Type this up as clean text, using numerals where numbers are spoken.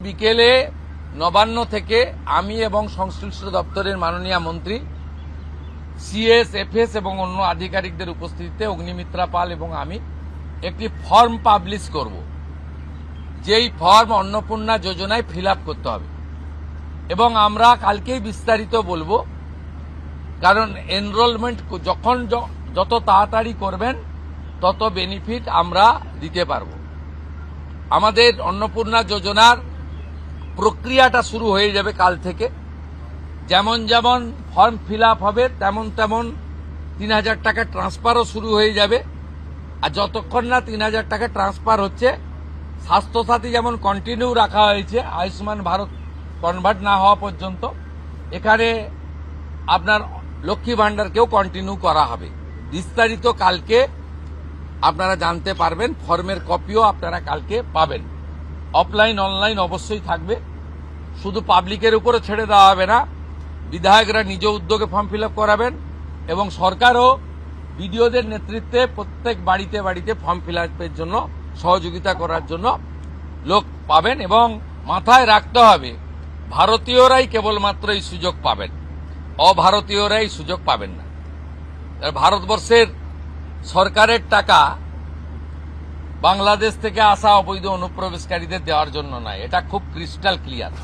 বিকেলে নবান্ন থেকে আমি এবং সংশ্লিষ্ট দপ্তরের মাননীয় মন্ত্রী সিএস এফএস এবং অন্য আধিকারিকদের উপস্থিতিতে অগ্নিমিত্রা পাল এবং আমি একটি ফর্ম পাবলিশ করব, যেই ফর্ম অন্নপূর্ণা যোজনায় ফিল আপ করতে হবে এবং আমরা কালকেই বিস্তারিত বলবো। কারণ এনরোলমেন্ট যখন যত তাড়াতাড়ি করবেন তত বেনিফিট আমরা দিতে পারব। আমাদের অন্নপূর্ণা যোজনার প্রক্রিয়াটা শুরু হয়ে যাবে কাল থেকে। যেমন যেমন ফর্ম ফিল আপ হবে তেমন তেমন ৩,০০০ টাকা ট্রান্সফারও শুরু হয়ে যাবে। আর যতক্ষণ না ৩,০০০ টাকা ট্রান্সফার হচ্ছে, স্বাস্থ্যসাথী যেমন কন্টিনিউ রাখা হয়েছে আয়ুষ্মান ভারত কনভার্ট না হওয়া পর্যন্ত, এখানে আপনার লক্ষ্মী ভাণ্ডারকেও কন্টিনিউ করা হবে। বিস্তারিত কালকে আপনারা জানতে পারবেন। ফর্মের কপিও আপনারা কালকে পাবেন। অফলাইন অনলাইন অবশ্যই থাকবে। শুধু পাবলিকের উপরে ছেড়ে দেওয়া হবে না, বিধায়করা নিজ উদ্যোগে ফর্ম ফিল আপ করাবেন এবং সরকারও বিডিওদের নেতৃত্বে প্রত্যেক বাড়িতে বাড়িতে ফর্ম ফিল আপের জন্য সহযোগিতা করার জন্য লোক পাবেন। এবং মাথায় রাখতে হবে, ভারতীয়রাই কেবলমাত্র এই সুযোগ পাবেন, অভারতীয়রাই সুযোগ পাবেন না। ভারতবর্ষের সরকারের টাকা বাংলাদেশ থেকে আসা অবৈধ অনুপ্রবেশকারীদের দেওয়ার জন্য নয়, এটা খুব ক্রিস্টাল ক্লিয়ার।